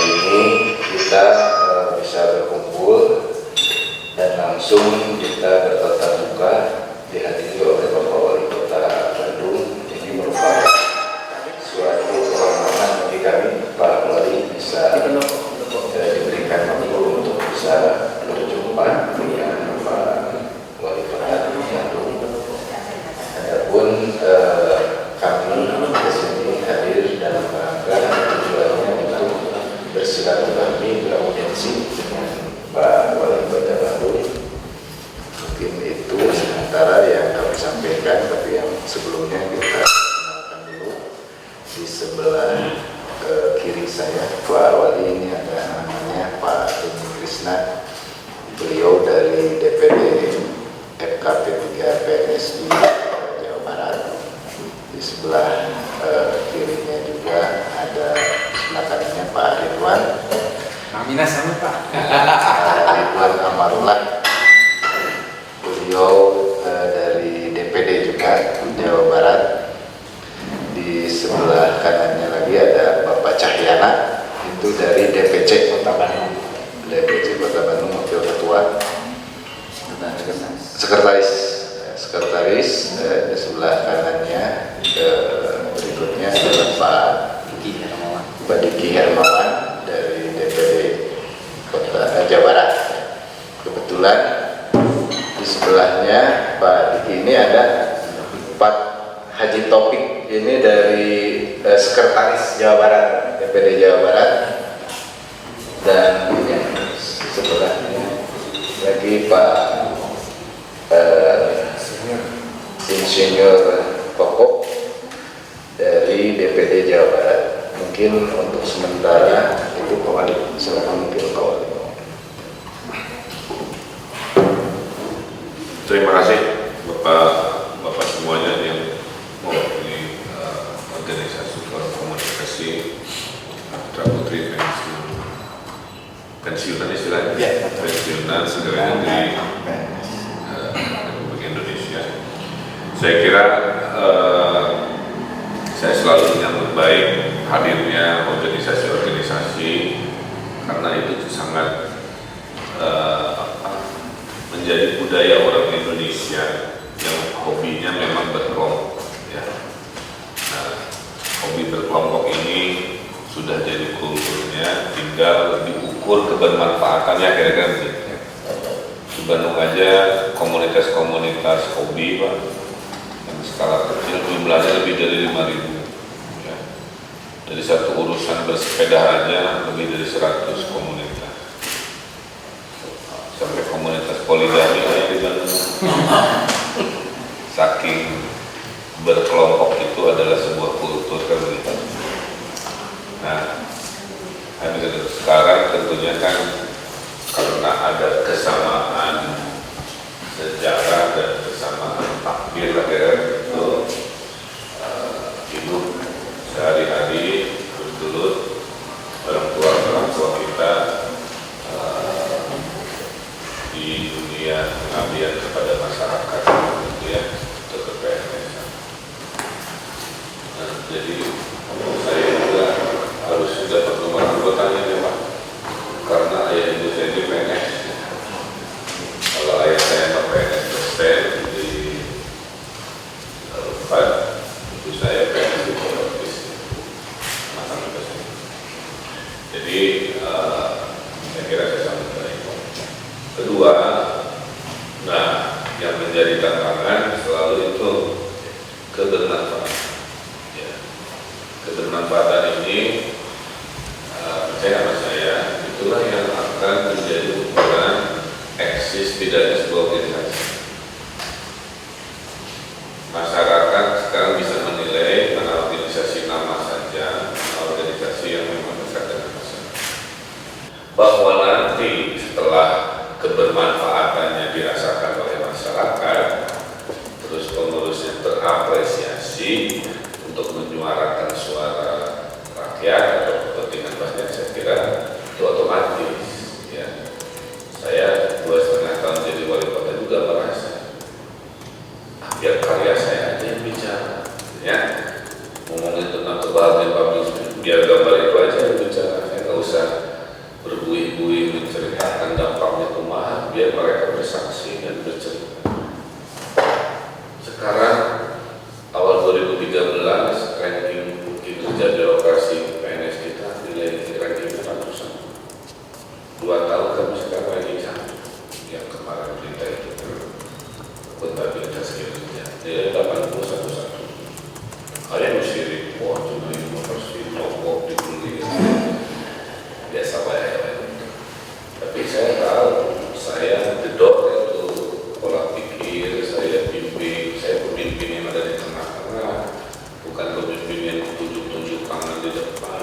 hari ini kita bisa berkumpul dan langsung kita bertatap muka dihadiri oleh Bapak Wali Kota Bandung. Ini merupakan suatu kehormatan bagi kami, Pak Wali, bisa diberikan waktu untuk bisa berjumpa dengan Pak Wali Kota Bandung. Adapun kami di sini hadir dalam rangka tujuannya untuk bersilaturahmi, beraudiensi dengan Pak Wali Kota Bandung. Mungkin itu sementara yang kami sampaikan, tapi yang sebelumnya kita kenalkan dulu. Di sebelah kiri saya Pak Wali ini ada namanya Pak Edi Krisna. Beliau dari DPD FKP 3 PNSI Jawa Barat. Di sebelah kirinya juga ada, sebelah kanannya Pak Ridwan. Namina sama Pak. Ridwan Amarullah. Beliau dari DPD juga Jawa Barat. Di sebelah kanannya lagi ada Bapak Cahyana, itu dari DPC Kota Bandung. DPC Kota Bandung, Wakil Ketua. Sekretaris. Di sebelah kanannya berikutnya adalah Pak Diki Hermawan dari DPD Kota Jawa Barat. Kebetulan di sebelahnya Pak Diki ini ada Pak Haji Topik, ini dari Sekretaris Jawa Barat, DPD Jawa Barat. Dan yang sebelahnya lagi Pak Insinyur Pokok dari DPD Jawa Barat. Mungkin untuk sementara itu Pak Wali, silakan mungkin Pak Wali. Terima kasih Bapak semuanya yang mewakili organisasi komunikasi Putra Putri pensiunan istilahnya, pensiunan pegawai negeri Republik Indonesia. Saya kira saya selalu menyambut baik hadirnya organisasi-organisasi karena itu sangat menjadi budaya orang Indonesia yang hobinya memang berkelompok. Ya. Nah, hobi berkelompok ini sudah jadi kulturnya, tinggal diukur kebermanfaatannya kira-kira begitu. Di Bandung aja komunitas-komunitas hobi, Pak, yang skala kecil jumlahnya lebih dari 5.000. Ya. Dari satu urusan bersepeda aja lebih dari 100 komunitas. Sampai komunitas poligami aja di Bandung. Saking berkelompok itu adalah sebuah kultur kan begitu. Nah, sekarang tentunya kan karena ada kesamaan sejarah dan kesamaan takdir lah ya, itu hidup sehari-hari bergelut orang tua kita di dunia pengabdian kepada masyarakat gitu ya, untuk PNS. Nah, jadi saya juga harus sudah perlu anggotanya ya Pak, karena ayah ibu saya di PNS. Kalau ayah saya mau PNS dosen di Unpad, ibu saya PNS di Polres. Jadi saya kira saya sambut baik. Kedua, nah yang menjadi tantangan selalu itu kebermanfaatan. Ya. Kebermanfaatan ini percaya sama saya, itulah yang akan menjadi ukuran eksis tidaknya sebuah organisasi. Masyarakat sekarang bisa menilai mana organisasi nama saja, mana organisasi yang memang dekat dengan masyarakat. Bahwa nanti setelah kebermanfaatannya dirasakan oleh masyarakat, terus pengurusnya terapresiasi untuk menyuarakan suara rakyat atau kepentingan rakyat, saya kira itu otomatis. Ya. Saya 2,5 tahun jadi wali kota juga biar mereka bersaksi dan bercerita. Sekarang awal 2013 ranking kinerja birokrasi PNS kita nilai ranking ratusan. 2 tahun kami sekarang ranking 1 yang kemarin berita itu akuntabilitas kinerja nilai 81. Kalian mesti report cuma universitas toko dibeli biasa bayar. Tapi saya tahu, saya jedok itu pola pikir, saya pimpin, saya pemimpin yang ada di tengah-tengah, bukan pemimpin yang tunjuk-tunjuk tangan di depan.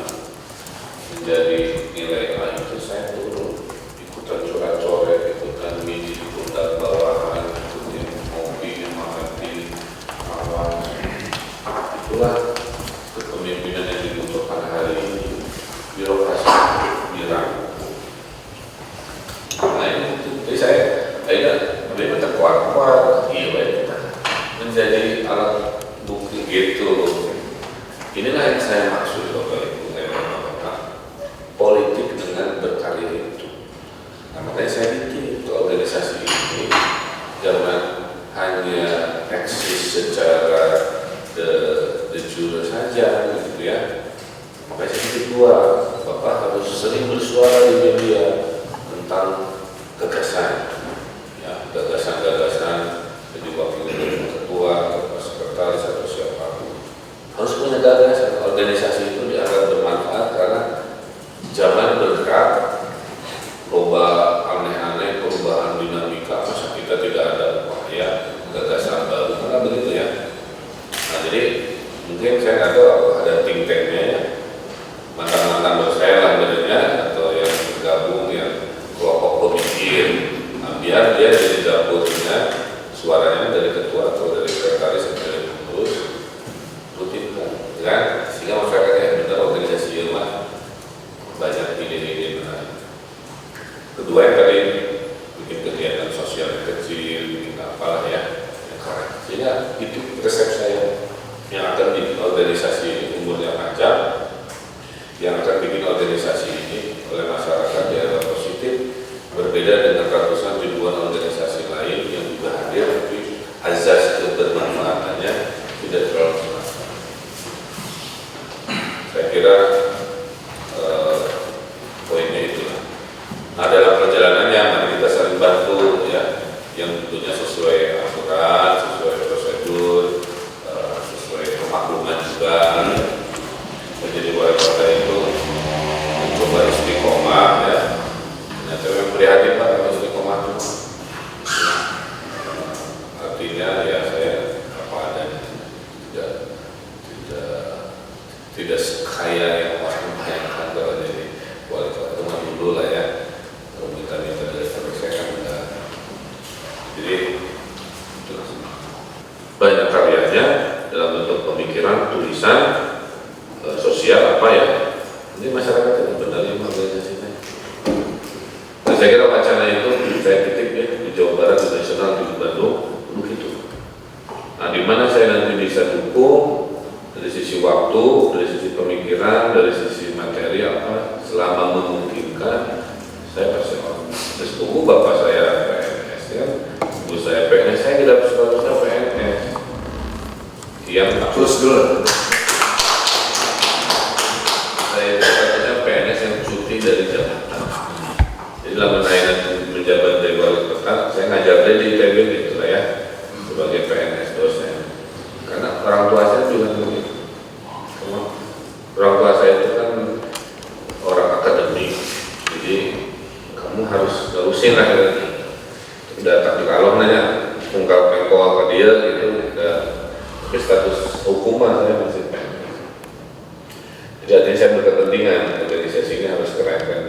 Menjadi nilai A itu saya turun, ikutan coret-coret, ikutan midi, ikutan bawahan, ikutan ngopi, makan, makan. Itulah kepemimpinan yang dibutuhkan hari ini. Birokrasi dirangkul. Nah itu, jadi saya akhirnya kuat-kuat, iya menjadi alat bukti gitu. Inilah yang saya maksud Bapak Ibu, politik dengan berkarya itu. Nah, makanya saya bikin organisasi ini jangan hanya eksis secara de jure saja gitu ya. Makanya saya kedua, Bapak harus sering bersuara di media tentang gagasan, ya, gagasan-gagasan jadi wakil ketua, ketua sekretaris atau siapapun harus punya gagasan. Organisasi itu dianggap bermanfaat karena zaman bergerak, lomba aneh-aneh, perubahan dinamika, masa kita tidak ada upaya gagasan baru, karena begitu ya. Nah jadi mungkin saya nggak tahu ada think tanknya ya, mantan-mantan bos saya lah benernya, atau yang bergabung yang kelompok pemikir, nah, biar dia jadi dapurnya suaranya dari ketua atau dari sekretaris atau dari pengurus rutin kan, sehingga masyarakatnya benar organisasi ilmu banyak ide-ide menarik. Kedua yang tadi bikin kegiatan sosial kecil, bikin apalah ya yang keren, sehingga itu resep saya yang akan bikin organisasi ini umurnya panjang, yang akan bikin organisasi ini oleh masyarakat dianggap positif, berbeda dengan ratusan ribuan organisasi lain yang juga hadir tapi azas kebermanfaatannya tidak terlalu besar. Saya kira poinnya itulah. Nah dalam perjalanannya mari kita saling bantu ya, yang tentunya sesuai aturan, sesuai prosedur, sesuai pemakluman juga. Menjadi wali kota itu mencoba istiqomah ya. Ternyata memang prihatin Pak kalau istiqomah itu. Artinya ya saya apa adanya, tidak sekaya yang orang bayangkan kalau jadi wali kota itu mah dulu lah ya. Kalau minta-minta dari saya kan enggak. Jadi banyak karyanya dalam bentuk pemikiran, tulisan, sosial apa ya, ini masyarakat tidak menerima organisasinya. Nah, saya kira wacana itu saya titip ya di Jawa Barat, di nasional, di Bandung, begitu. Nah, di mana saya nanti bisa dukung dari sisi waktu, dari sisi pemikiran, dari sisi materi apa, selama memungkinkan, saya pasti mau. Terus tunggu bapak saya PNS ya, ibu saya PNS, saya tidak suka PNS. Yang Terus dulu. Saya PNS yang cuti dari jabatan. Jadi lama saya menjabat dari wali kota, saya ngajar di ITB gitu lah ya, sebagai PNS dosen. Karena orang tua saya juga begitu. Orang tua saya itu kan orang akademik, jadi kamu harus terusin lah gitu. Udah tak kalau nanya ungkap pengkol ke dia gitu, udah status hukuman saya masih PNS. Jadi saya berkepentingan organisasi ini harus keren kan.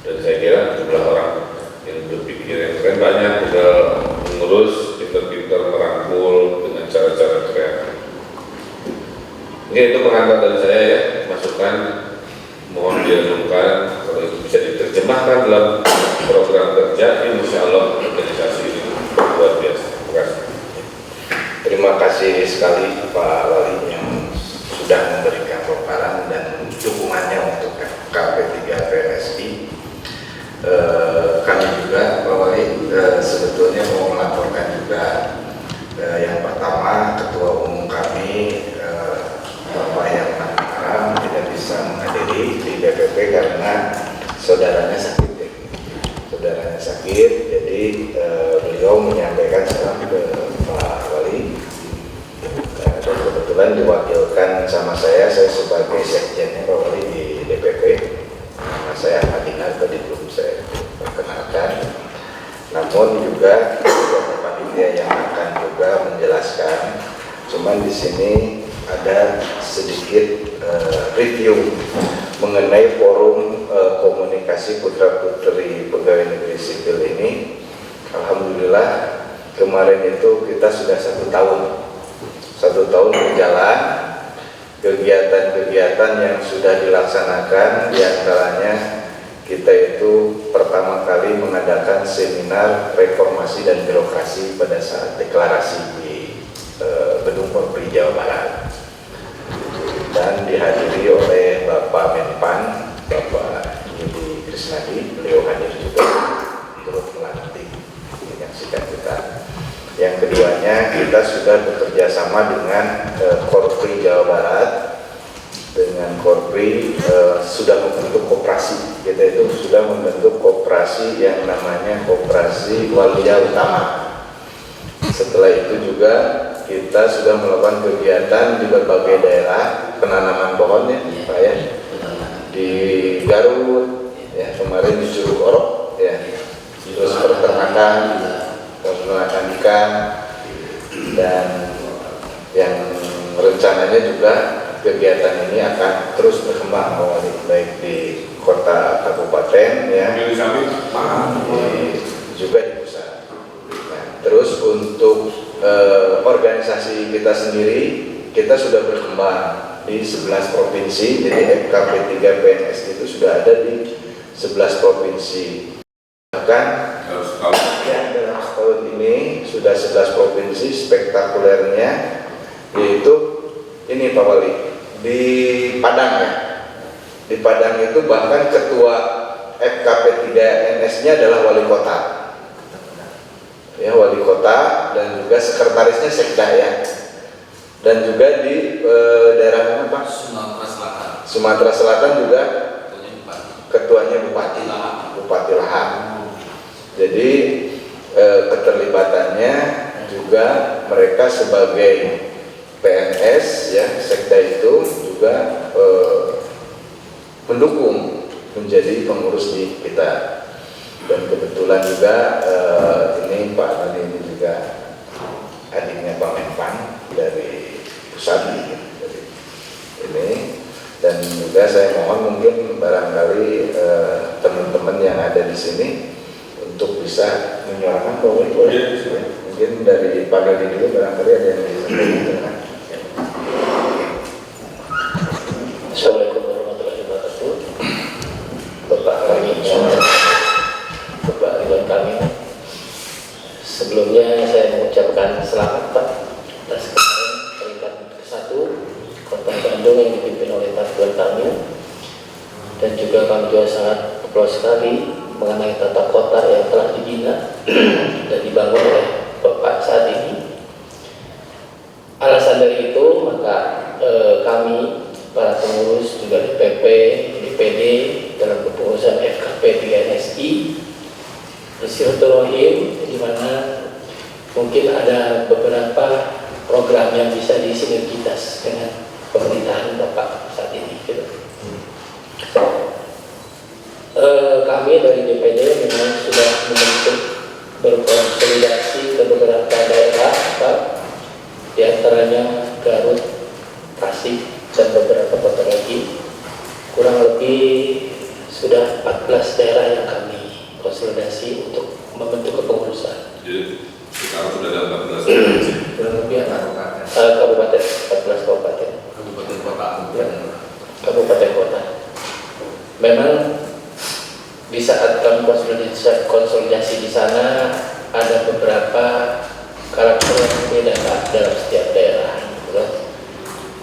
Dan saya kira jumlah orang yang berpikir yang keren banyak, tinggal mengurus, pintar-pintar merangkul dengan cara-cara kreatif. Mungkin itu pengantar dari saya ya, masukan mohon direnungkan kalau itu bisa diterjemahkan dalam program kerja, insya Allah organisasi ini luar biasa. Terima kasih. Terima kasih sekali Pak Wali yang sudah memberikan paparan dan dukungannya untuk KP3 PNSI. Kami juga Pak Wali saudaranya sakit ya. Saudaranya sakit, jadi beliau menyampaikan salam ke Pak Wali. Dan kebetulan diwakilkan sama saya sebagai sekjennya Pak Wali di DPP. Nah, saya Madinah tadi belum saya perkenalkan. Namun juga panitia yang akan juga menjelaskan. Cuman di sini ada sedikit review mengenai forum komunikasi putra-putri pegawai negeri sipil ini. Alhamdulillah kemarin itu kita sudah 1 tahun berjalan. Kegiatan-kegiatan yang sudah dilaksanakan diantaranya kita itu pertama kali mengadakan seminar reformasi dan birokrasi pada saat deklarasi di Gedung Korpri Jawa Barat, dan dihadiri oleh Bapak Menpan, Bapak Yudi Krisnadi. Beliau hadir juga turut melantik menyaksikan kita. Yang keduanya, kita sudah bekerja sama dengan Korpri Jawa Barat. Dengan Korpri sudah membentuk koperasi. Kita itu sudah membentuk koperasi yang namanya Koperasi Walia Utama. Setelah itu juga kita sudah melakukan kegiatan di berbagai daerah penanaman pohon ya, Pak ya, di Garut, ya kemarin di Curug Orok, ya, terus peternakan ikan, dan yang rencananya juga kegiatan ini akan terus berkembang baik di kota kabupaten ya, juga di pusat. Nah, terus untuk organisasi kita sendiri, kita sudah berkembang di 11 provinsi. Jadi FKP 3 PNS itu sudah ada di 11 provinsi. Bahkan ya, dalam setahun ini sudah 11 provinsi. Spektakulernya yaitu ini Pak Wali, di Padang ya. Di Padang itu bahkan ketua FKP 3 NS-nya adalah wali kota. Ya, wali kota, dan juga sekretarisnya sekda ya. Dan juga di daerah mana Pak? Sumatera Selatan juga ketuanya Bupati Laham. Jadi keterlibatannya juga mereka sebagai PNS ya, sekda itu juga mendukung menjadi pengurus di kita. Dan kebetulan juga ini Pak Nadi ini juga adiknya Pak Menpan dari pusat dari ini. Dan juga saya mohon mungkin barangkali teman-teman yang ada di sini untuk bisa menyuarakan bahwa mungkin dari Pak Nadi dulu barangkali ada yang disampaikan. Assalamualaikum warahmatullahi wabarakatuh. Bapak Ridwan Kamil, sebelumnya saya mengucapkan selamat Pak atas kemarin peringkat ke-1 Kota Bandung yang dipimpin oleh Pak Ridwan Kamil, dan juga kami juga sangat aplaus sekali mengenai tata kota yang telah dibina dan dibangun oleh Bapak saat ini. Alasan dari itu maka kami para pengurus juga DPP, DPD dalam kepengurusan FKP 3NSI bersilaturahim, di mana mungkin ada beberapa program yang bisa disinergitas dengan pemerintahan Bapak saat ini. Gitu. Kami dari DPD memang sudah membentuk berkonsolidasi ke beberapa daerah, Pak, di antaranya Garut, Tasik, dan beberapa kota lagi. Kurang lebih sudah 14 daerah yang kami konsolidasi untuk membentuk kepengurusan. Jadi sekarang sudah ada 14 provinsi. Kurang lebih kabupaten, 14 kabupaten. Kabupaten kota. Memang di saat kami konsolidasi di sana ada beberapa karakter yang berbeda dalam setiap daerah,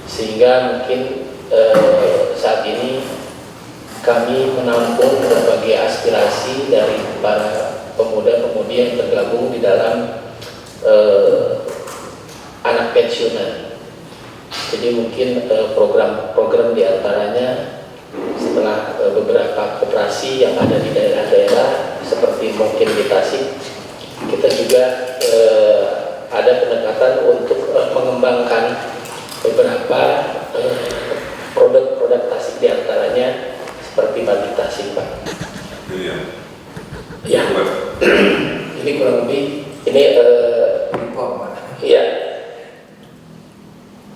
sehingga mungkin saat ini kami menampung berbagai aspirasi dari para pemuda-pemudi yang tergabung di dalam anak pensiunan. Jadi mungkin program-program diantaranya setelah beberapa koperasi lokasi yang ada di daerah-daerah seperti mungkin di Tasik, kita juga ada pendekatan untuk mengembangkan beberapa produk-produk Tasik, diantaranya seperti batik Tasik, Pak. Iya. Ya, ini kurang lebih ini iya.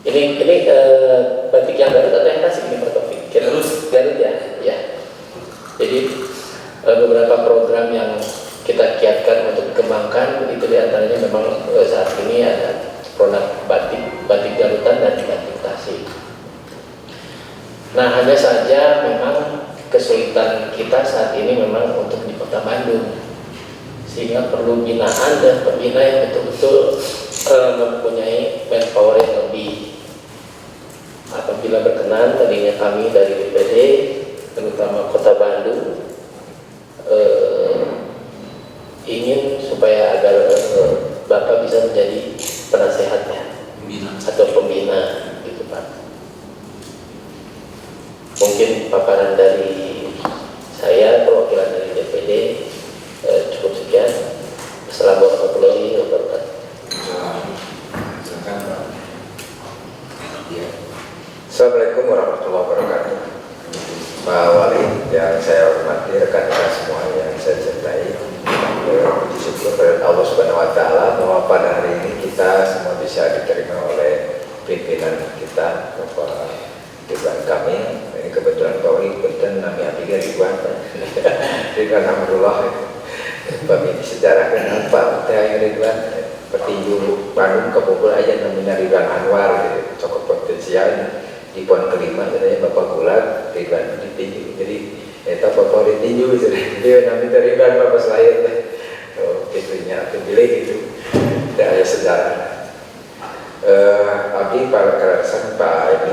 Ini batik yang Garut atau yang Tasik ini Pak Taufik? Garut ya, ya. Jadi beberapa program yang kita kiatkan untuk dikembangkan itu diantaranya memang saat ini ada produk batik Garutan dan batik Tasik. Nah, hanya saja memang kesulitan kita saat ini memang untuk di Kota Bandung, sehingga perlu binaan dan pembina yang betul-betul mempunyai manpower yang lebih. Apabila berkenan, tadinya kami dari DPD, terutama Kota Bandung, ingin supaya agar Bapak bisa menjadi penasehatnya atau pembina, gitu Pak. Mungkin paparan dari saya, perwakilan dari DPD, cukup sekian. Assalamualaikum warahmatullahi wabarakatuh. Silakan Pak. Ya. Assalamualaikum warahmatullahi wabarakatuh. Pak Wali yang saya hormati, rekan-rekan semua yang saya cintai, puji syukur kepada Allah Subhanahu Wa Taala bahwa pada hari ini kita semua bisa diterima oleh pimpinan kita, Bapak Ridwan Kamil. Ini kebetulan Pak Wali punten nami abdi Ridwan, Ridwan Amrullah. Kami disejarahkan Pak Ridwan petinju Bandung kepukul aja namanya Ridwan Anwar, gitu. Cukup potensial. Di poin kelima katanya Bapak Gulat Ridwan ditinju, jadi itu Bapak ditinju, jadi namanya Ridwan Bapak lahir oh gitunya pilih gitu, tidak ada sejarah. Abdi para kerasan Pak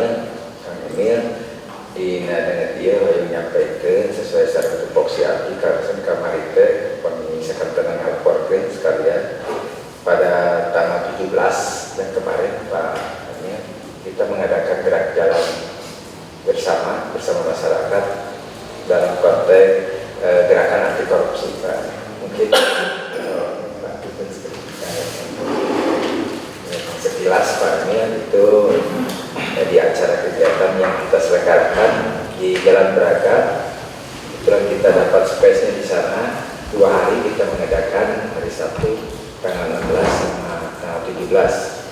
Kang Emil di dengan dia yang menyampaikan sesuai syarat tupoksi abdi kerasan kamarite penyisakan tenang alporken sekalian pada tanggal 17 dan kemarin Pak Emil kita mengadakan gerak jalan bersama masyarakat dalam konteks gerakan anti korupsi, Pak. Mungkin sekilas Pak ini itu di acara kegiatan yang kita selenggarakan di Jalan Braga. Kebetulan kita dapat space-nya di sana 2 hari kita mengadakan hari Sabtu tanggal 16 sama tanggal 17.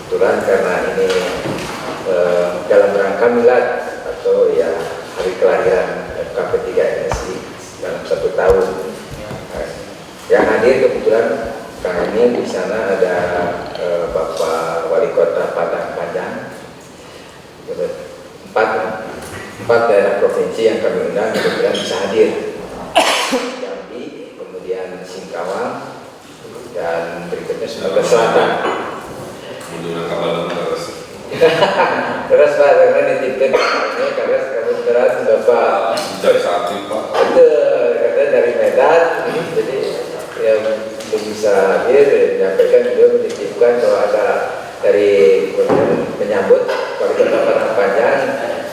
Kebetulan karena ini dalam rangka milad atau ya hari kelahiran FKP 3 NSI dalam 1 tahun. Yang hadir kebetulan Kang Emil di sana ada Bapak Wali Kota Padang Panjang, 4 daerah provinsi yang kami undang kebetulan bisa hadir. Jambi, kemudian Singkawang, dan berikutnya Sumatera Selatan. Menurut kabar terus. Terus Pak, karena dititipkan karena kamu berat Bapak Dari saat ini Pak. betul, katanya dari Medan, jadi yang belum bisa hadir menyampaikan beliau menitipkan bahwa ada dari menyambut Wali Kota Padang Panjang,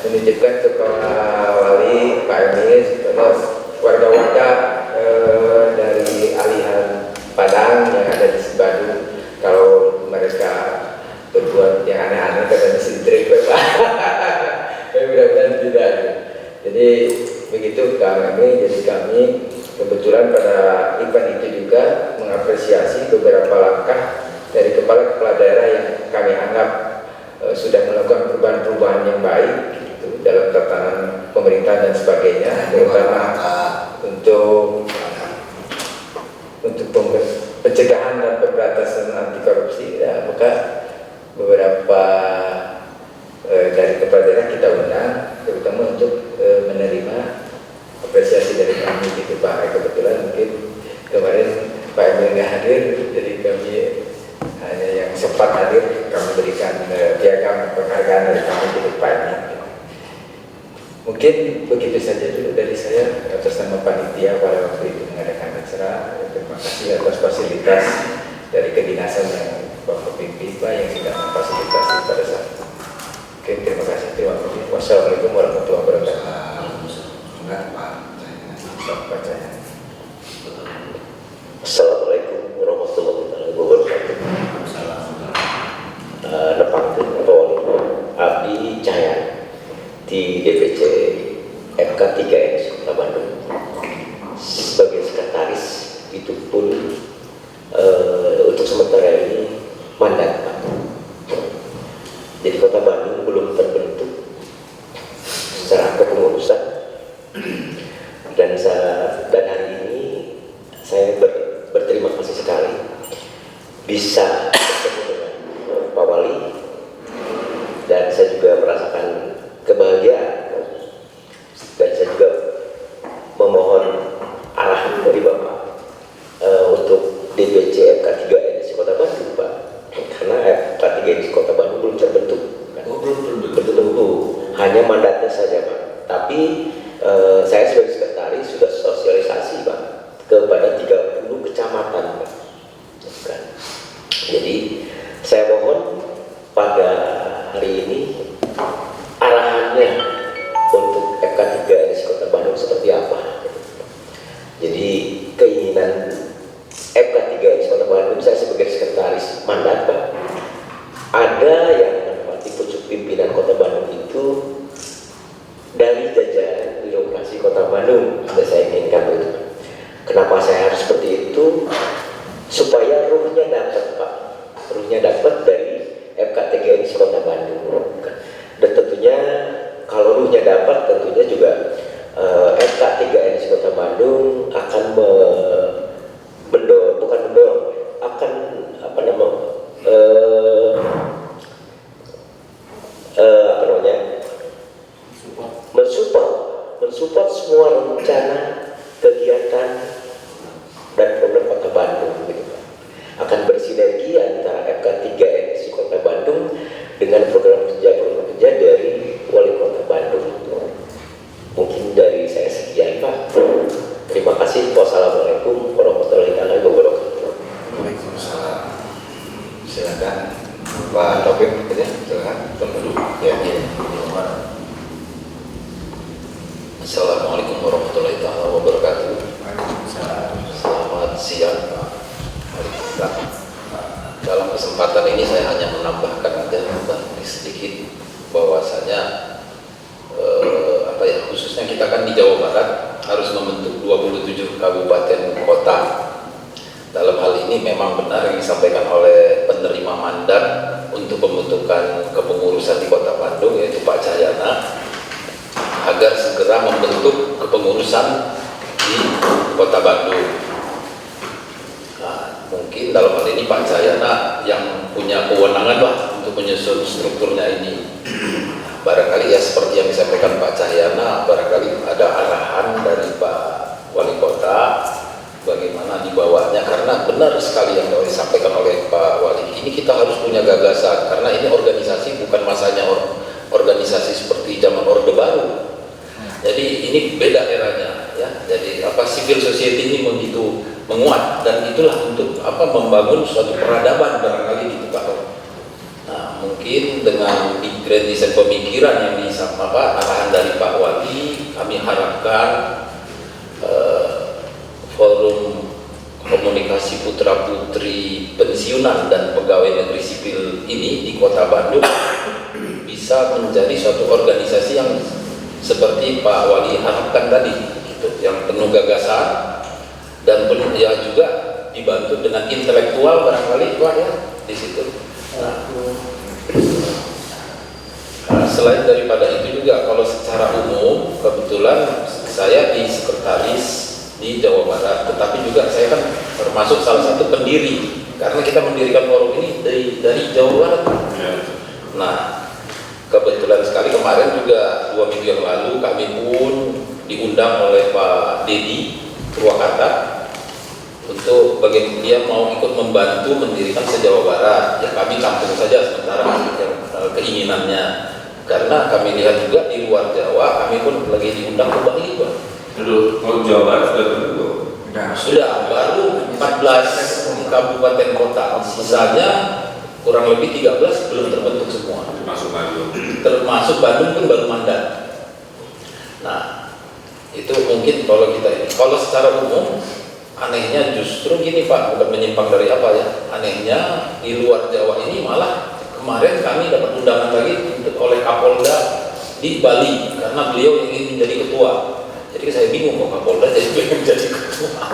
menitipkan kepada Wali Pak Emil, terus warga-warga dari alihan Padang yang ada di Bandung, kalau mereka berbuat yang aneh-aneh katanya sintrik Pak. Tapi mudah-mudahan tidak. Jadi begitu kami, jadi kami kebetulan pada event itu juga mengapresiasi beberapa langkah dari kepala-kepala daerah yang kami anggap sudah melakukan perubahan-perubahan yang baik gitu, dalam tatanan pemerintahan dan sebagainya, terutama untuk pencegahan dan pemberantasan anti korupsi. Ya, maka beberapa dari kepala daerah kita undang, terutama untuk menerima apresiasi dari kami gitu Pak. Kebetulan mungkin kemarin Pak Emil nggak hadir, jadi kami hanya yang sempat hadir kami berikan piagam penghargaan dari kami di depannya. Mungkin begitu saja dulu dari saya atas nama panitia pada waktu itu mengadakan acara. Terima kasih atas fasilitas dari kedinasan yang Bapak pimpin Pak yang sudah memfasilitasi pada saat itu. Oke, terima kasih. Wassalamualaikum warahmatullahi wabarakatuh. Enggak Pak. Pak Cahyana. Assalamualaikum warahmatullahi wabarakatuh. Nepangkeun Kapolri Abdi Cahyana di DPC FK 3 Kota Bandung sebagai sekretaris. Itu pun untuk sementara ini mandat Pak. Jadi Kota Bandung belum terbentuk secara kepengurusan, dan hari ini saya berterima kasih sekali bisa bertemu dengan Pak Wali, dan saya juga merasakan kebahagiaan, dan saya juga memohon arahan dari Bapak untuk DPC FK 3 edisi Kota Bandung Pak, karena FK 3 edisi Kota Bandung belum terbentuk kan? Belum, hanya mandatnya saja Pak. Tapi saya sebagai sekretaris sudah sosialisasi Pak kepada 30 kecamatan Pak. Kan? Jadi saya mohon pada hari ini arahannya untuk FK 3 edisi Kota Bandung seperti apa. Jadi keinginan FK 3 edisi Kota Bandung, saya sebagai sekretaris mandat Pak, ada yang menempati pucuk pimpinan Kota Bandung itu dari jajaran birokrasi Kota Bandung. Sudah saya inginkan itu. Kenapa saya harus seperti itu? Supaya ruhnya dapat Pak, ruhnya dapat dari FK 3 edisi Kota Bandung. Dan tentunya kalau ruhnya dapat, tentunya juga FK 3 edisi Kota Bandung akan akan mensupport semua rencana kegiatan dan program Kota Bandung gitu Pak. Akan bersinergi antara FK 3 edisi Kota Bandung dengan program kerja dari Wali Kota Bandung. Mungkin dari saya sekian Pak. Terima kasih. Wassalamualaikum warahmatullahi wabarakatuh. Waalaikumsalam. Silakan Pak Taufik, ya, silakan. Ya. Assalamualaikum warahmatullahi wabarakatuh. Selamat siang Pak Wali Kota. Dalam kesempatan ini saya hanya menambahkan aja sedikit bahwasanya khususnya kita kan di Jawa Barat harus membentuk 27 kabupaten kota. Dalam hal ini memang benar yang disampaikan oleh penerima mandat untuk pembentukan kepengurusan di Kota Bandung, yaitu Pak Cahyana, agar segera membentuk kepengurusan di Kota Bandung. Nah, mungkin dalam hal ini Pak Cahyana yang punya kewenangan lah untuk menyusun strukturnya ini. Barangkali ya seperti yang disampaikan Pak Cahyana, barangkali ada arahan dari Pak Wali Kota bagaimana dibawanya, karena benar sekali yang disampaikan oleh Pak Wali, ini kita harus punya gagasan, karena ini organisasi bukan masanya organisasi seperti zaman Orde Baru. Jadi ini beda eranya ya. Jadi civil society ini begitu menguat, dan itulah untuk membangun suatu peradaban barangkali gitu Pak. Nah, mungkin dengan grand design pemikiran yang arahan dari Pak Wali, kami harapkan forum komunikasi putra putri pensiunan dan pegawai negeri sipil ini di Kota Bandung bisa menjadi suatu organisasi yang seperti Pak Wali harapkan tadi, gitu, yang penuh gagasan dan penuh ya juga dibantu dengan intelektual barangkali Pak ya di situ. Nah, selain daripada itu juga kalau secara umum kebetulan saya di sekretaris di Jawa Barat, tetapi juga saya kan termasuk salah satu pendiri karena kita mendirikan forum ini dari Jawa Barat. Nah, kebetulan sekali kemarin juga 2 minggu yang lalu kami pun diundang oleh Pak Dedi Purwakarta untuk bagaimana dia mau ikut membantu mendirikan se-Jawa Barat. Ya kami campur saja sementara keinginannya, karena kami lihat juga di luar Jawa kami pun lagi diundang ke Bali Pak. Kalau Jawa Barat sudah tentu? Sudah, baru 14 kabupaten kota, sisanya kurang lebih 13 belum terbentuk semua. Termasuk Bandung. Termasuk Bandung pun baru mandat. Nah, Itu mungkin kalau secara umum anehnya justru gini Pak, bukan menyimpang dari apa ya, anehnya di luar Jawa ini malah kemarin kami dapat undangan lagi oleh Kapolda di Bali karena beliau yang ingin menjadi ketua. Jadi saya bingung kok Kapolda jadi pengen jadi ketua.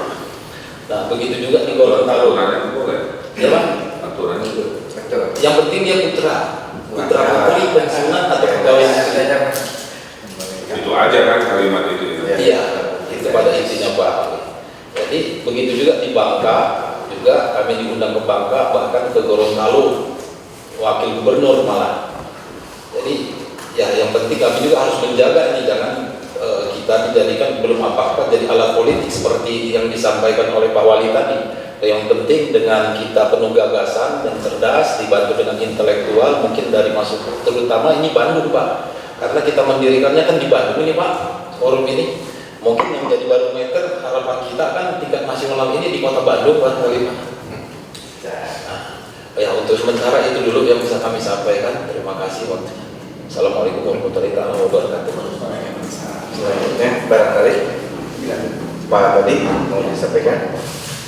Nah begitu juga di Gorontalo. Aturannya boleh. Ya Pak? Aturannya itu. Yang penting dia putra putri pensiunan atau pegawai negeri. Itu aja kan kalimat itu. Iya, itu pada intinya Pak. Jadi begitu juga di Bangka, juga kami diundang ke Bangka, bahkan ke Gorontalo, wakil gubernur malah. Jadi ya yang penting kami juga harus menjaga ini, jangan kita dijadikan belum apa-apa jadi alat politik seperti yang disampaikan oleh Pak Wali tadi. Yang penting dengan kita penuh gagasan dan cerdas, dibantu dengan intelektual, mungkin dari masuk, terutama ini Bandung Pak, karena kita mendirikannya kan di Bandung ini Pak, forum ini. Mungkin yang menjadi barometer harapan kita kan tingkat nasional ini di kota Bandung Pak Wali. Nah, ya untuk sementara itu dulu yang bisa kami sampaikan. Terima kasih waktunya. Assalamualaikum warahmatullahi wabarakatuh. Selanjutnya barangkali Pak Tadi mau disampaikan.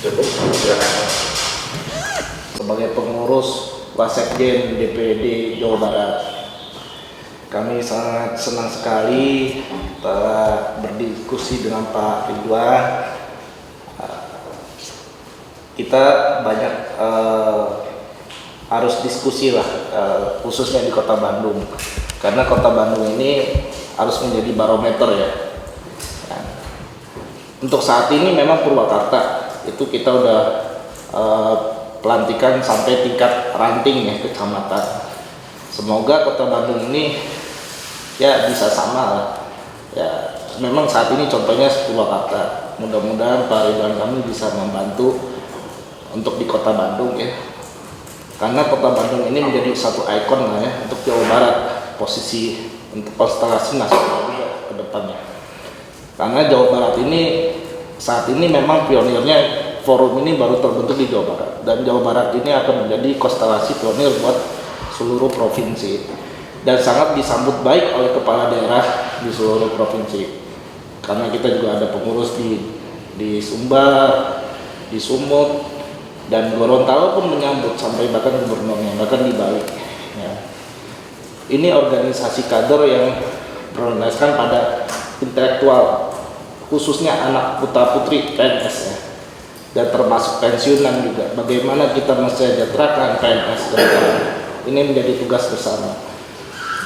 Cukup, silakan. Sebagai pengurus Wasekjen DPD Jawa Barat, kami sangat senang sekali telah berdiskusi dengan Pak Ridwan. Kita banyak harus diskusi lah, khususnya di Kota Bandung, karena Kota Bandung ini harus menjadi barometer ya. Untuk saat ini memang Purwakarta itu kita udah pelantikan sampai tingkat ranting ya kecamatan. Semoga Kota Bandung ini ya bisa sama lah. Ya memang saat ini contohnya Purwakarta. Mudah-mudahan Pak Ridwan kami bisa membantu untuk di Kota Bandung ya. Karena Kota Bandung ini menjadi satu ikon lah ya untuk Jawa Barat, posisi untuk konstelasi nasional juga ke depannya. Karena Jawa Barat ini saat ini memang pionirnya, forum ini baru terbentuk di Jawa Barat, dan Jawa Barat ini akan menjadi konstelasi pionir buat seluruh provinsi dan sangat disambut baik oleh kepala daerah di seluruh provinsi, karena kita juga ada pengurus di Sumbar, di Sumut, dan Gorontalo pun menyambut sampai bahkan gubernurnya, bahkan di Bali ya. Ini organisasi kader yang berlandaskan pada intelektual, khususnya anak putra putri PNS ya, dan termasuk pensiunan juga. Bagaimana kita mensejahterakan PNS ke depan, ini menjadi tugas bersama.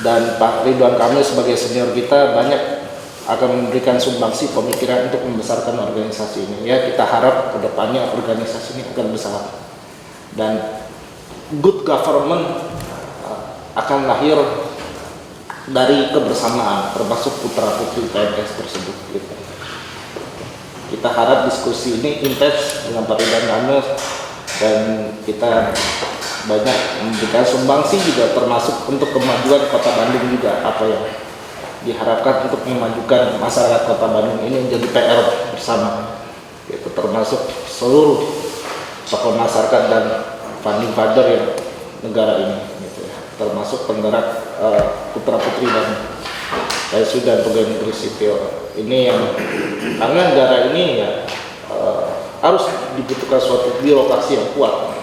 Dan Pak Ridwan Kamil sebagai senior kita banyak akan memberikan sumbangsi pemikiran untuk membesarkan organisasi ini ya. Kita harap ke depannya organisasi ini akan besar dan good government akan lahir dari kebersamaan, termasuk putra putri PNS tersebut gitu. Kita harap diskusi ini intens dengan Pak Ridwan Kamil, dan kita banyak memberikan sumbangsi juga, termasuk untuk kemajuan Kota Bandung juga. Apa yang diharapkan untuk memajukan masyarakat Kota Bandung ini menjadi PR bersama, itu termasuk seluruh tokoh masyarakat dan founding father yang negara ini gitu ya, termasuk penggerak putra putri dan sudah pegawai negeri sipil ini, yang karena negara ini ya harus dibutuhkan suatu birokrasi yang kuat,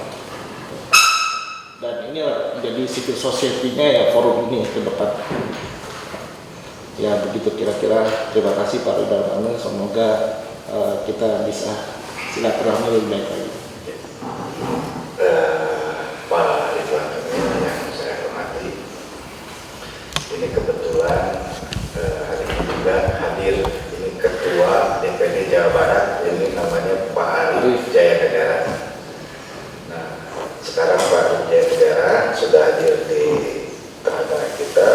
dan ini menjadi civil society-nya ya forum ini ke depan ya. Begitu kira-kira. Terima kasih Pak Ridwan Kamil, semoga kita bisa silaturahmi lebih baik lagi. Pak Ridwan Kamil yang saya hormati, ini kebetulan hari ini juga hadir ini Ketua DPD Jawa Barat, ini namanya Pak Arif Jaya Negara. Nah, sekarang Pak Arif Jaya Negara sudah hadir di tengah-tengah kita.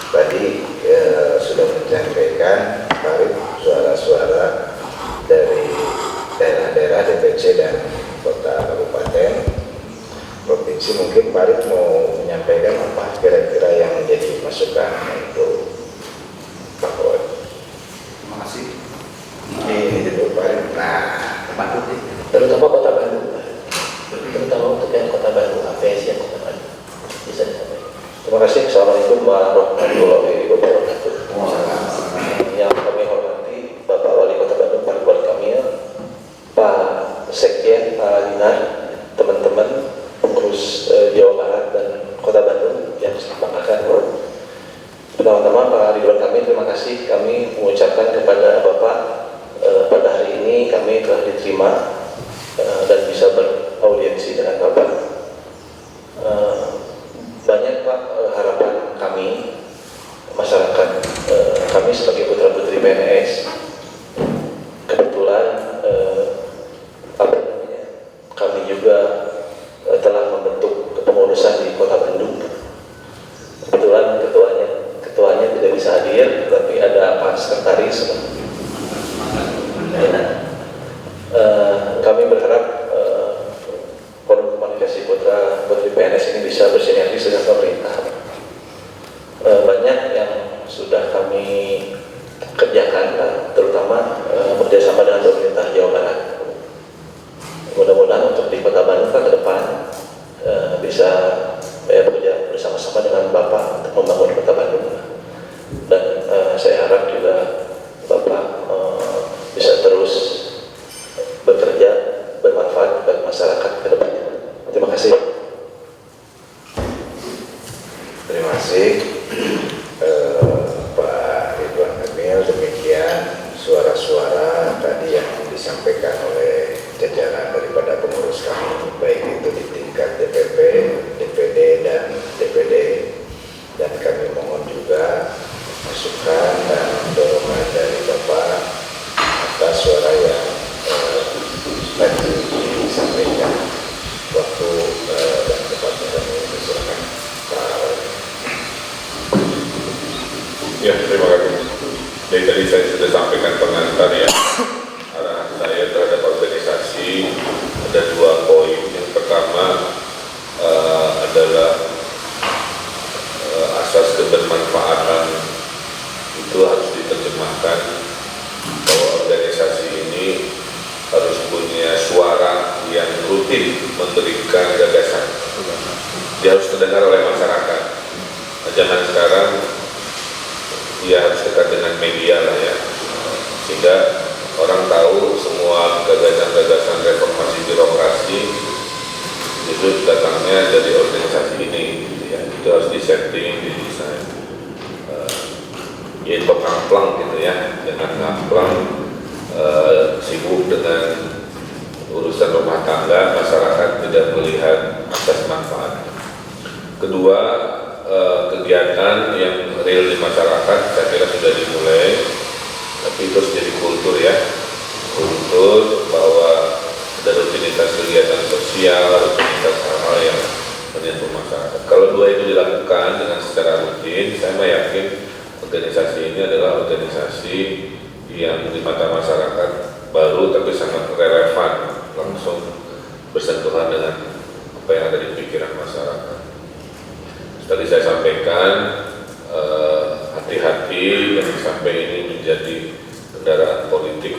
Tadi sudah menyampaikan Pak Arif suara-suara dari daerah-daerah DPC dan kota kabupaten provinsi. Mungkin Pak Arif mau menyampaikan apa kira-kira yang menjadi masukan untuk Pak Wali. Terima kasih. Ini dulu Pak Arif. Nah, Terutama Kota Bandung, terutama untuk yang Kota Bandung, APS yang Kota Bandung bisa disampaikan. Terima kasih. Assalamualaikum warahmatullahi wabarakatuh. Yang kami hormati Pak Dinar, teman-teman pengurus Jawa Barat dan Kota Bandung yang saya banggakan. Pertama-tama Pak Ridwan Kamil, terima kasih kami mengucapkan kepada Bapak pada hari ini kami telah diterima dan bisa beraudiensi dengan Bapak. Banyak Pak harapan kami, masyarakat, kami sebagai putra-putri PNS, kebetulan kami juga telah membentuk kepengurusan di Kota Bandung. Kebetulan ketuanya tidak bisa hadir, tapi ada Pak Sekretaris. Kami berharap forum komunikasi putra-putri PNS ini bisa bersinergi dengan pemerintah. Banyak yang sudah kami kerjakan, terutama bekerjasama dengan pemerintah Jawa Barat. Mudah-mudahan untuk di Kota Bandung ke depan bisa bekerja bersama-sama dengan Bapak untuk membangun Kota Bandung. Dan saya harap juga Bapak bisa terus bekerja bermanfaat bagi masyarakat ke depannya. Terima kasih. Terima kasih Pak Ridwan Kamil. Demikian suara-suara tadi yang disampaikan oleh jajaran daripada pengurus kami, baik itu di tingkat DPP, DPD, dan DPD. Dan kami mohon juga masukan dan dorongan dari Bapak atas suara yang tadi disampaikan. Waktu dan tempatnya kami persilakan Pak Wali. Ya, terima kasih. Jadi tadi saya sudah sampaikan pengantar ya. Arahan saya terhadap organisasi ada 2 poin. Yang pertama adalah asas kebermanfaatan itu harus diterjemahkan bahwa organisasi ini harus punya suara yang rutin memberikan gagasan. Dia harus terdengar oleh masyarakat. Nah, zaman sekarang dia harus dekat dengan media lah ya, sehingga orang tahu semua gagasan-gagasan reformasi birokrasi itu datangnya dari organisasi ini gitu ya. Itu harus disetting, didesain. Ya itu ngamplang gitu ya, jangan ngamplang sibuk dengan urusan rumah tangga, masyarakat tidak melihat asas manfaat. Kedua, kegiatan yang real di masyarakat saya kira sudah dimulai, tapi itu harus jadi kultur ya, kultur bahwa ada rutinitas kegiatan sosial, rutinitas hal-hal yang menyentuh masyarakat. Kalau 2 itu dilakukan dengan secara rutin, saya yakin organisasi ini adalah organisasi yang di mata masyarakat baru tapi sangat relevan, langsung bersentuhan dengan apa yang ada di pikiran masyarakat. Tadi saya sampaikan hati-hati yang sampai ini menjadi kendaraan politik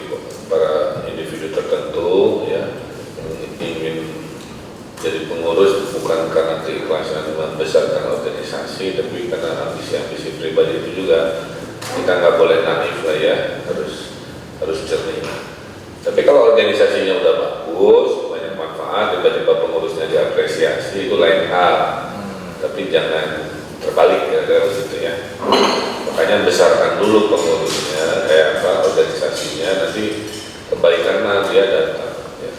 para individu tertentu ya, yang ingin jadi pengurus bukan karena keikhlasan membesarkan organisasi, tapi karena ambisi-ambisi pribadi itu juga. Kita nggak boleh naif lah ya, harus jernih. Tapi kalau organisasinya udah bagus, banyak manfaat, tiba-tiba pengurusnya diapresiasi, itu lain hal. Tapi jangan terbalik ya dari situ ya. Makanya besarkan dulu pengurusnya, organisasinya, nanti kebaikan dia datang. Ya.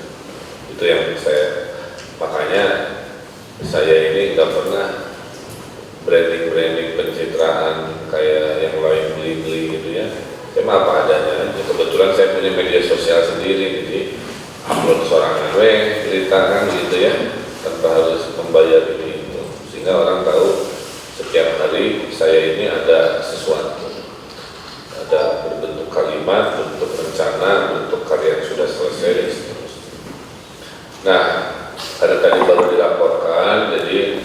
Itu yang makanya saya ini nggak pernah branding pencitraan kayak yang lain beli-beli gitu ya. Saya mah apa adanya. Kebetulan saya punya media sosial sendiri, jadi upload sorangan ceritakan gitu ya, tanpa harus membayar ini itu, sehingga orang tahu setiap hari saya ini ada sesuatu, ada berbentuk kalimat, bentuk rencana, bentuk karya yang sudah selesai dan seterusnya. Nah, karena tadi baru dilaporkan, jadi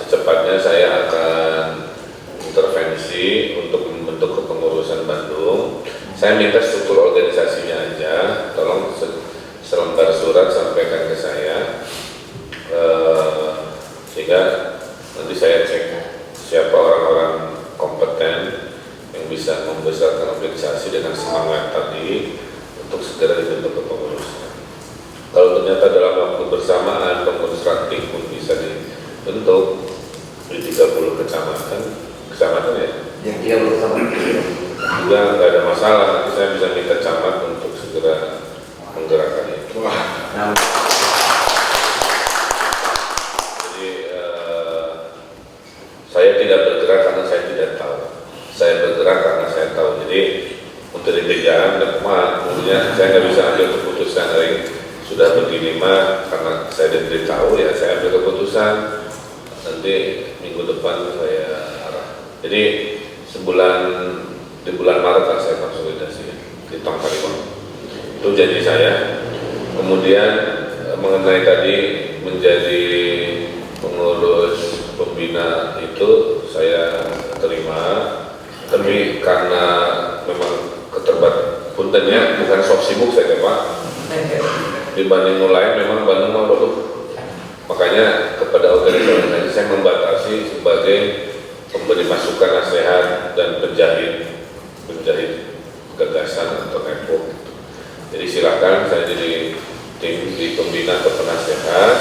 secepatnya saya akan intervensi untuk membentuk kepengurusan Bandung. Saya minta struktur organisasinya aja, tolong selembar surat sampaikan ke saya, sehingga nanti saya cek siapa orang-orang kompeten yang bisa membesarkan organisasi dengan semangat tadi untuk segera dibentuk kepengurusan. Kalau kebersamaan pengurus ranting pun bisa dibentuk di 30 kecamatan ya. Yang dia bersama Juga nggak ada masalah, nanti saya bisa minta camat untuk segera menggerakkan itu. Jadi saya tidak bergerak karena saya tidak tahu. Saya bergerak karena saya tahu. Jadi untuk di jalan dan kemudian saya nggak bisa ambil keputusan dari sudah begini mah karena saya tidak tahu ya saya ambil keputusan nanti minggu depan saya arah. Jadi di bulan Maret lah saya konsolidasi di Tong Karimun. Itu janji saya. Kemudian mengenai tadi menjadi pengurus pembina itu saya terima, tapi karena memang keterbatas bukan sok sibuk saya Pak. Dibanding mulai memang Bandung mau dulu. Makanya kepada organisasi saya membatasi sebagai pemberi masukan nasihat dan penjahit gagasan atau network. Jadi silakan saya jadi tim di pembina atau penasehat.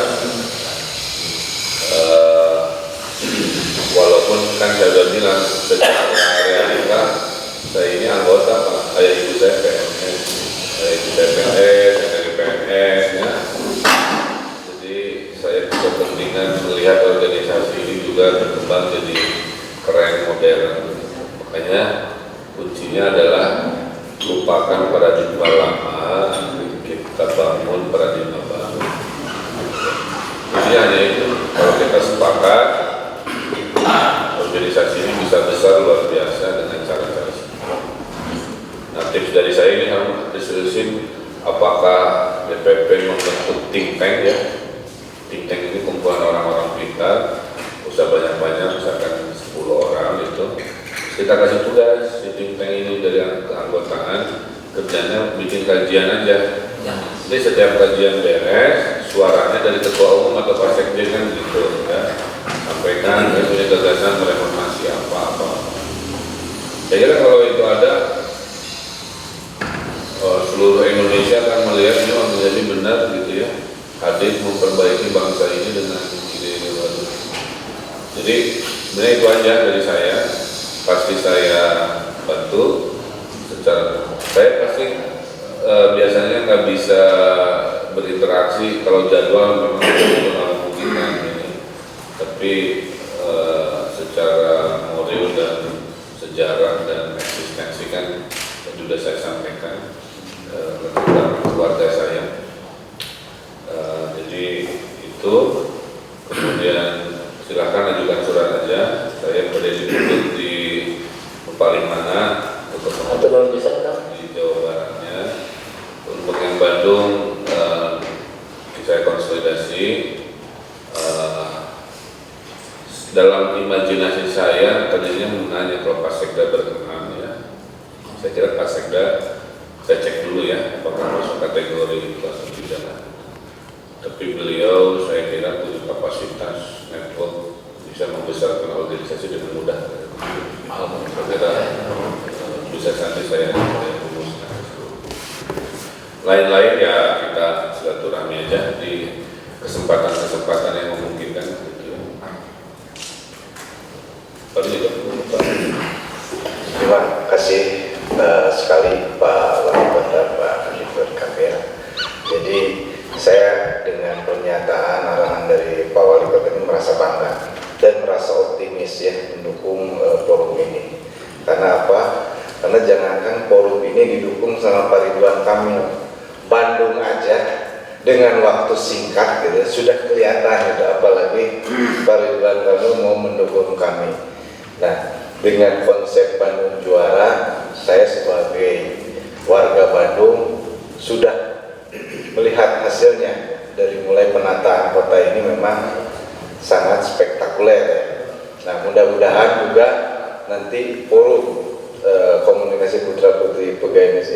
Walaupun kan saya sudah bilang secara realita saya ini anggota Pak, ayah ibu saya PNS, saya dari PNS ya. Jadi saya punya kepentingan melihat organisasi ini juga berkembang jadi keren modern. Makanya kuncinya adalah lupakan paradigma lama, kita bangun paradigma baru. Jadi hanya itu, kalau kita sepakat organisasi ini bisa besar luar biasa dengan cara-cara seperti. Nah, tips dari saya ini harus diseriusin apakah DPP membentuk think tank ya. Think tank ini kumpulan orang-orang pintar, usah banyak-banyak, misalkan 10 orang itu. Kita kasih tugas di think tank ini dari keanggotaan, kerjanya bikin kajian aja. Jadi setiap kajian beres, suaranya dari ketua umum atau pak sekjen kan gitu ya. Sampaikan saya punya gagasan mereformasi apa-apa. Saya kira kalau itu ada, seluruh Indonesia akan melihat ini organisasi benar gitu ya, hadir memperbaiki bangsa ini dengan ide-ide baru. Jadi sebenarnya itu aja dari saya. Pasti saya bantu secara, saya pasti biasanya nggak bisa berinteraksi kalau jadwal memang memungkinkan ini, tapi secara moral dan sejarah dan eksistensi kan sudah saya sampaikan tentang keluarga saya. Jadi itu, kemudian silakan ajukan surat aja. Saya berdiri di paling mana untuk di Jawa Baratnya. Untuk yang Bandung saya konsolidasi. Dalam imajinasi saya tadinya menanya kalau Pak Sekda berkenan ya. Saya kira Pak Sekda, saya cek dulu ya apakah masuk kategori itu atau tidak. Tapi beliau saya kira punya kapasitas network bisa membesarkan organisasi dengan mudah. Saya kira bisa nanti saya rumuskan. Lain-lain ya kita silaturahmi aja di kesempatan-kesempatan yang memungkinkan. Terima kasih sekali Pak Wali Kota Pak Ridwan Kamil. Jadi saya dengan pernyataan arahan dari Pak Wali Kota ini merasa bangga dan merasa optimis ya mendukung forum ini. Karena apa? Karena jangankan forum ini didukung sama Pak Ridwan Kamil, Bandung aja dengan waktu singkat gitu sudah kelihatan gitu, apalagi Pak Ridwan Kamil mau mendukung kami. Nah, dengan konsep Bandung Juara, saya sebagai warga Bandung sudah melihat hasilnya. Dari mulai penataan kota ini memang sangat spektakuler ya. Nah, mudah-mudahan juga nanti forum komunikasi putra putri pegawai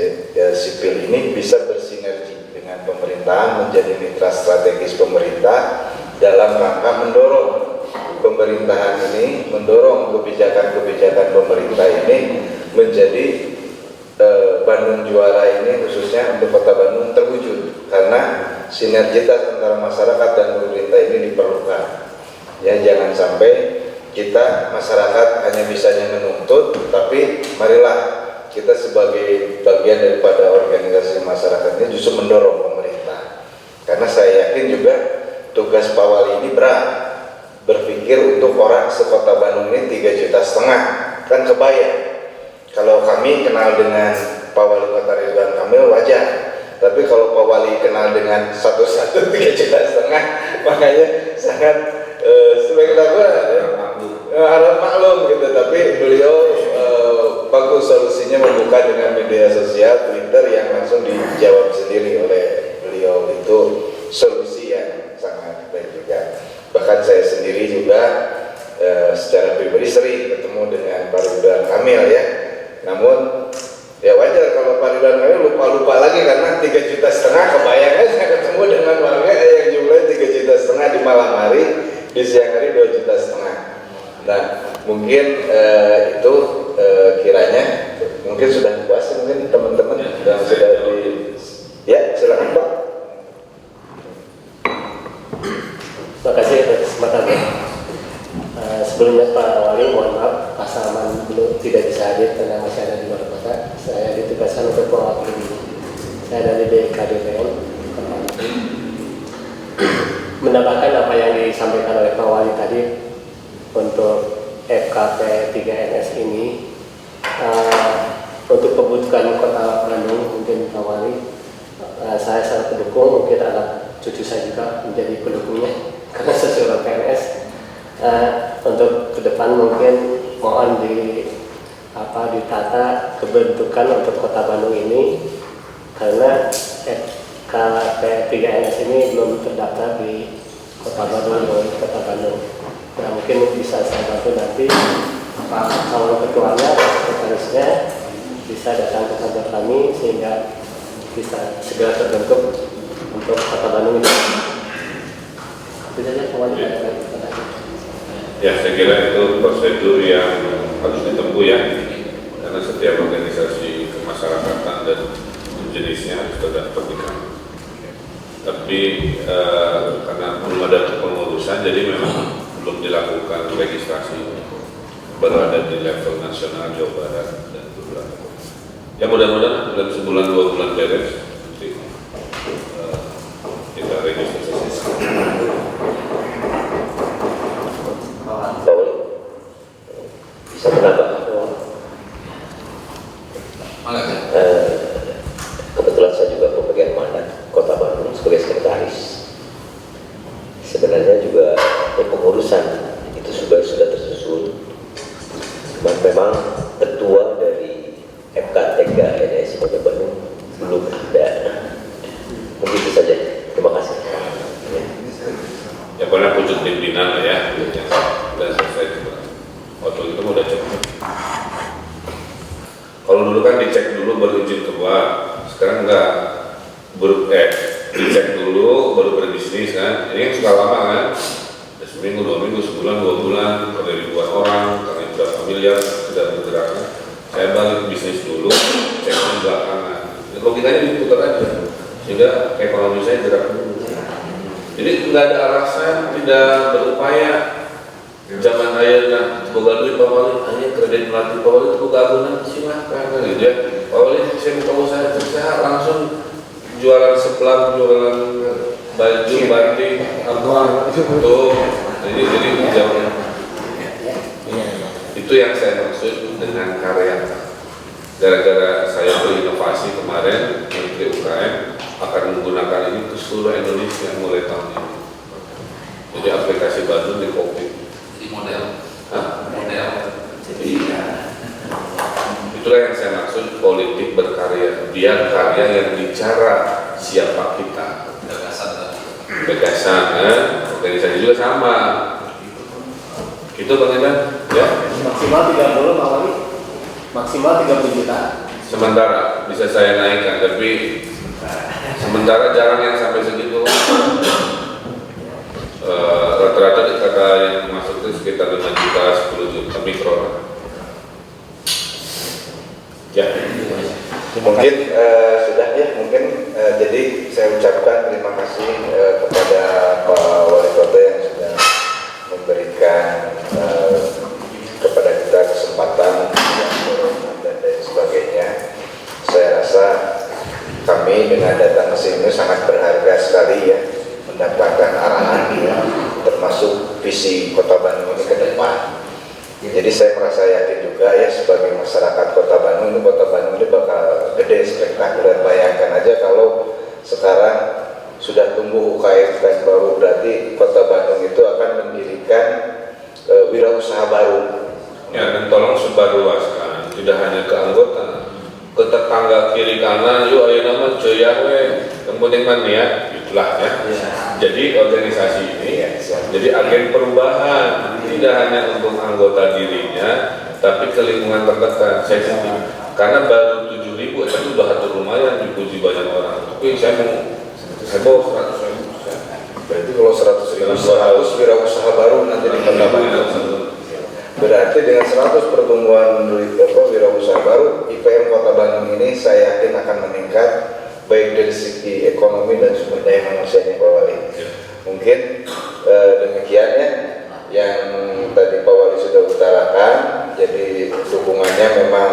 sipil ini bisa bersinergi dengan pemerintahan, menjadi mitra strategis pemerintah dalam rangka mendorong pemerintahan ini, mendorong kebijakan-kebijakan pemerintah ini menjadi Bandung Juara ini khususnya untuk Kota Bandung terwujud. Karena sinergitas antara masyarakat dan pemerintah ini diperlukan. Ya, jangan sampai kita masyarakat hanya bisanya menuntut, tapi marilah kita sebagai bagian daripada organisasi masyarakat ini justru mendorong pemerintah. Karena saya yakin juga tugas Pak Wali ini berat, berpikir untuk orang sekota Bandung ini 3,5 juta, kan kebayang. Kalau kami kenal dengan Pak Wali Kota Ridwan Kamil wajar, tapi kalau Pak Wali kenal dengan satu-satu 3,5 juta, makanya sangat spektakuler, harap maklum gitu. Tapi beliau bagus solusinya membuka dengan media sosial Twitter yang langsung dijawab sendiri oleh beliau. Itu solusi yang sangat baik juga. Bahkan saya sendiri juga secara pribadi sering ketemu dengan Pak Ridwan Kamil ya. Namun ya wajar kalau Pak Ridwan Kamil lupa lagi karena 3,5 juta, kebayang aja ketemu dengan warga yang jumlahnya 3,5 juta di malam hari, di siang hari 2,5 juta. Nah mungkin itu kiranya mungkin sudah puas mungkin teman-teman yang sudah di ya silakan Pak. Terima kasih atas kesempatannya. Sebelumnya Pak Wali, mohon maaf Pak Salman belum tidak bisa hadir karena masih ada di luar kota. Saya ditugaskan untuk mewakili. Saya dari BKDPN. Menambahkan apa yang disampaikan oleh Pak Wali tadi untuk FKP 3NS ini, untuk kebutuhan Kota Bandung mungkin Pak Wali, saya sangat mendukung, mungkin anak cucu saya juga menjadi pendukungnya karena sesuai PNS. Untuk ke depan mungkin mohon ditata kebentukan untuk Kota Bandung ini, karena FKP 3NS ini belum terdaftar di Kota Bandung. Nah, mungkin bisa saya bantu nanti Pak calon ketuanya, sekretarisnya bisa datang ke kantor kami sehingga bisa segera terbentuk untuk Kota Bandung ini. Itu saja semuanya. Ya, saya kira itu prosedur yang harus ditempuh ya, karena setiap organisasi kemasyarakatan dan jenisnya harus terdaftar di kami. Tapi karena belum ada kepengurusan, jadi memang belum dilakukan registrasi, baru ada di level nasional Jawa Barat dan beberapa. Ya mudah-mudahan dalam sebulan 2 bulan beres nanti kita registrasi. Bisa menambah kebetulan saya juga pembagian mandat Kota Bandung sebagai sekretaris. Sebenarnya juga pengurusan itu sudah tersusun, memang ketua dari FK3NS Kota Bandung belum ada. Mungkin itu saja. Terima kasih. Ya pernah pucuk pimpinan ya, sudah selesai. Waktu itu udah cukup. Kalau dulu kan dicek dulu baru izin keluar, sekarang enggak, dicek dulu baru berbisnis kan. Ini kan suka lama kan, seminggu, 2 minggu, sebulan, 2 bulan, kalau ribuan orang, karena berapa miliar sudah bergerak kan. Saya balik bisnis dulu, ceknya belakangan. Logikanya diputar aja, sehingga ekonomi saya gerak dulu. Jadi nggak ada alasan tidak berupaya. Zaman ayah boga duit Pak Wali, ayah kredit melatih Pak Wali itu boga agunan silahkan gitu ya. Pak Wali saya buka usaha saya langsung jualan seplak, jualan baju, batik, apa tuh. Jadi jauh. Itu yang saya maksud dengan karya. Gara-gara saya berinovasi kemarin, Menteri UKM akan menggunakan ini ke seluruh Indonesia mulai tahun ini. Jadi aplikasi Bandung di copy. Model. Iya. Itulah yang saya maksud politik berkarya. Biar karya yang bicara siapa kita. Gagasan, organisasi juga sama. Gitu Bang Iban, ya. Maksimal 30 Pak Wali, maksimal 30 juta. Sementara bisa saya naikkan, tapi sementara jarang yang sampai segitu. Rata-rata kata yang masuk itu sekitar 5 juta, 10 juta mikro. Ya. Mungkin sudah ya, mungkin jadi saya ucapkan terima kasih kasih kepada Pak Wali Kota yang sudah memberikan kepada kita kesempatan dan lain sebagainya. Saya rasa kami dengan datang ke sini sangat berharga sekali ya, mendapatkan arahan termasuk visi Kota Bandung ini ke depan. Jadi saya merasa yakin juga ya sebagai masyarakat Kota Bandung ini bakal gede, spektakuler. Bayangkan aja kalau sekarang sudah tumbuh UKM baru, berarti Kota Bandung itu akan mendirikan wirausaha baru. Ya, dan tolong sebarluaskan, tidak hanya ke anggota, ke tetangga kiri kanan, yuk ayo nama joya we, kemudian mania, itulah ya. Jadi organisasi ini jadi agen perubahan, tidak hanya untuk anggota dirinya, tapi ke lingkungan terdekat. Saya setuju. Karena baru 7.000 itu sudah satu lumayan dipuji banyak orang. Tapi saya mau 100.000. Berarti kalau 100.000 wirausaha baru nanti di Kota Bandung. Berarti dengan 100 pertumbuhan wirausaha baru, IPM Kota Bandung ini saya yakin akan meningkat baik dari segi ekonomi dan sumber daya manusianya Pak Wali. Mungkin demikian ya yang tadi Pak Wali sudah utarakan. Jadi dukungannya memang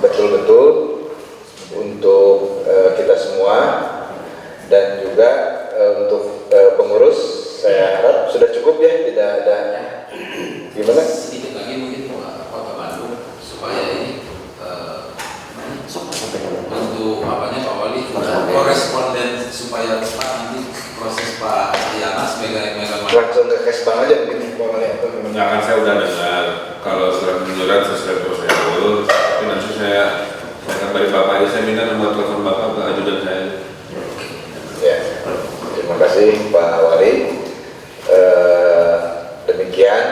betul-betul untuk kita semua, dan juga untuk pengurus saya harap sudah cukup ya, tidak ada gimana? Sedikit lagi mungkin Kota Bandung supaya ini untuk apanya Pak Wali koresponden supaya cepat nanti proses Pak Yanas megang langsung ke Kesbang aja mungkin Pak Wali atau gimana? Jangan, saya udah dengar kalau surat menyurat sesuai prosedur, tapi nanti saya akan balik Bapak aja, saya minta nomor telepon Bapak ke ajudan saya. Ya, terima kasih Pak Wali. Demikian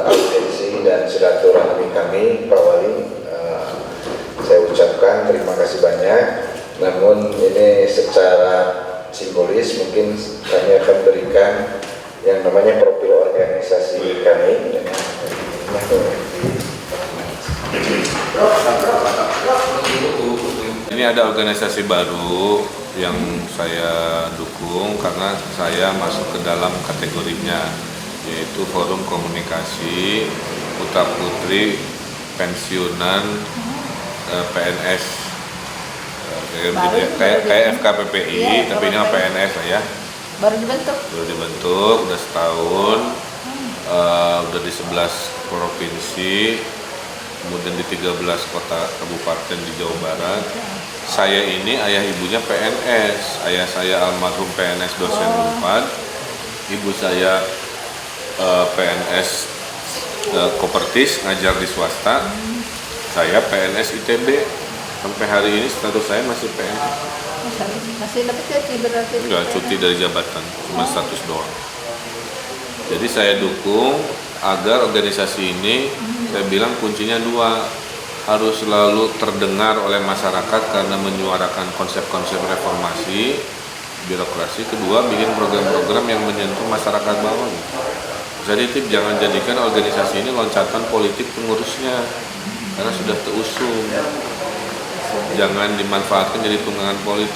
audiensi dan silaturahmi kami Pak Wali. Saya ucapkan terima kasih banyak. Namun ini secara simbolis mungkin kami akan berikan yang namanya profil organisasi kami. Ini ada organisasi baru yang saya dukung karena saya masuk ke dalam kategorinya, yaitu Forum Komunikasi Putra Putri Pensiunan PNS, kayak FKPPI, tapi ini PNS lah ya. Baru dibentuk, udah setahun, udah di 11 provinsi, kemudian di 13 kota kabupaten di Jawa Barat. Saya ini ayah ibunya PNS, ayah saya almarhum PNS dosen Unpad, ibu saya PNS Kopertis, ngajar di swasta, saya PNS ITB. Sampai hari ini status saya masih PNS. Masih dapat cuti berarti? Enggak, cuti dari jabatan, cuma status doang. Jadi saya dukung agar organisasi ini, saya bilang kuncinya dua, harus selalu terdengar oleh masyarakat karena menyuarakan konsep-konsep reformasi birokrasi. Kedua, bikin program-program yang menyentuh masyarakat bawah. Jadi jangan jadikan organisasi ini loncatan politik pengurusnya, karena sudah terusung. Jangan dimanfaatkan jadi tunggangan politik.